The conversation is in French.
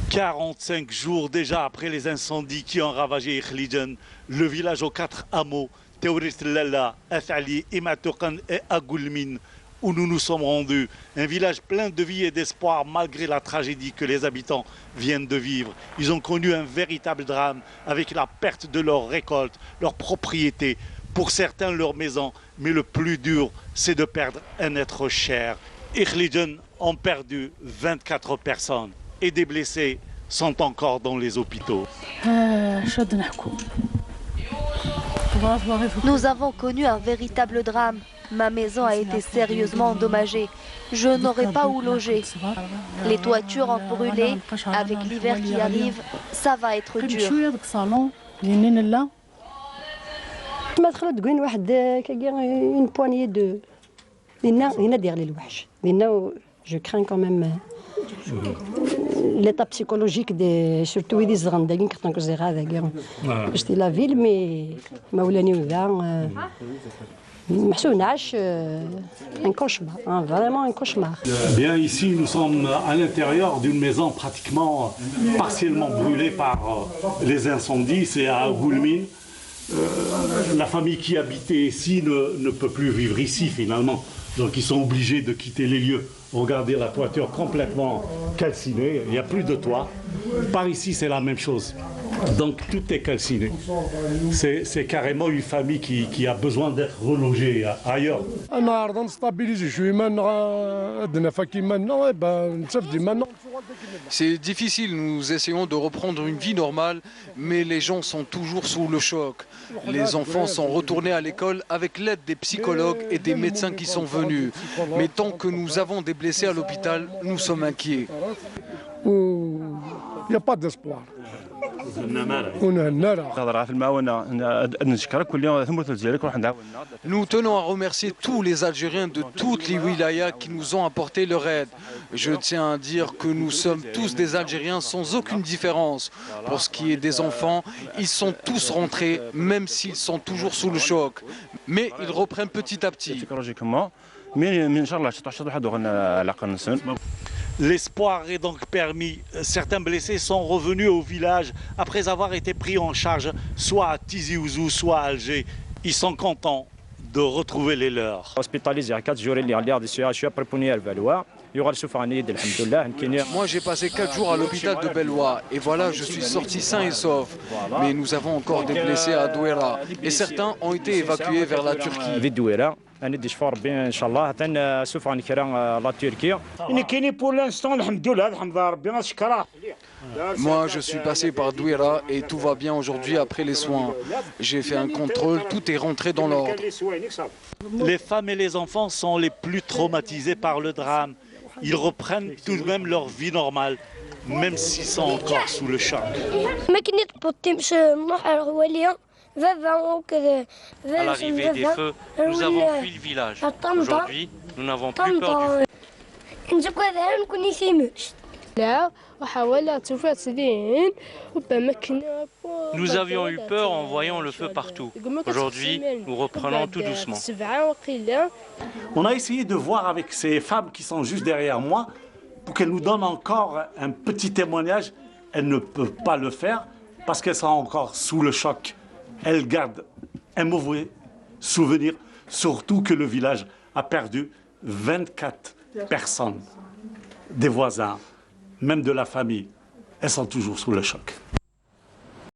45 jours déjà après les incendies qui ont ravagé Ikhlidjan, le village aux 4 hameaux, Théorit Lalla, Athali, Imatoukan et Agoulmine, où nous nous sommes rendus. Un village plein de vie et d'espoir malgré la tragédie que les habitants viennent de vivre. Ils ont connu un véritable drame avec la perte de leurs récoltes, leurs propriétés, pour certains leur maison. Mais le plus dur, c'est de perdre un être cher. Ikhlidjan ont perdu 24 personnes et des blessés sont encore dans les hôpitaux. Nous avons connu un véritable drame. Ma maison a été sérieusement endommagée. Je n'aurai pas où loger. Les toitures ont brûlé. Avec l'hiver qui arrive, ça va être dur. Je crains quand même l'état psychologique des surtout des Zrandagin quand on se rend j'étais la ville mais Maoulani Ouda un cauchemar, vraiment un cauchemar. Bien ici nous sommes à l'intérieur d'une maison pratiquement partiellement brûlée par les incendies, c'est à Goulmine. La famille qui habitait ici ne peut plus vivre ici finalement. Donc ils sont obligés de quitter les lieux. Regardez la toiture complètement calcinée, il n'y a plus de toit. Par ici c'est la même chose. Donc tout est calciné. C'est carrément une famille qui a besoin d'être relogée ailleurs. C'est difficile, nous essayons de reprendre une vie normale, mais les gens sont toujours sous le choc. Les enfants sont retournés à l'école avec l'aide des psychologues et des médecins qui sont venus. Mais tant que nous avons des blessés à l'hôpital, nous sommes inquiets. Il n'y a pas d'espoir. Nous tenons à remercier tous les Algériens de toutes les wilayas qui nous ont apporté leur aide. Je tiens à dire que nous sommes tous des Algériens sans aucune différence. Pour ce qui est des enfants, ils sont tous rentrés, même s'ils sont toujours sous le choc. Mais ils reprennent petit à petit. L'espoir est donc permis. Certains blessés sont revenus au village après avoir été pris en charge soit à Tizi Ouzou, soit à Alger. Ils sont contents de retrouver les leurs. Hospitalisé à 4 jours, moi j'ai passé 4 jours à l'hôpital de Belwa et voilà, je suis sorti sain et sauf. Mais nous avons encore des blessés à Douera et certains ont été évacués vers la Turquie. Moi je suis passé par Douera et tout va bien aujourd'hui après les soins. J'ai fait un contrôle, tout est rentré dans l'ordre. Les femmes et les enfants sont les plus traumatisés par le drame. Ils reprennent tout de même leur vie normale, même s'ils sont encore sous le choc. À l'arrivée des feux, nous avons fui le village. Aujourd'hui, nous n'avons plus peur du feu. Nous avions eu peur en voyant le feu partout. Aujourd'hui, nous reprenons tout doucement. On a essayé de voir avec ces femmes qui sont juste derrière moi pour qu'elles nous donnent encore un petit témoignage. Elles ne peuvent pas le faire parce qu'elles sont encore sous le choc. Elles gardent un mauvais souvenir, surtout que le village a perdu 24 personnes, des voisins, même de la famille. Elles sont toujours sous le choc.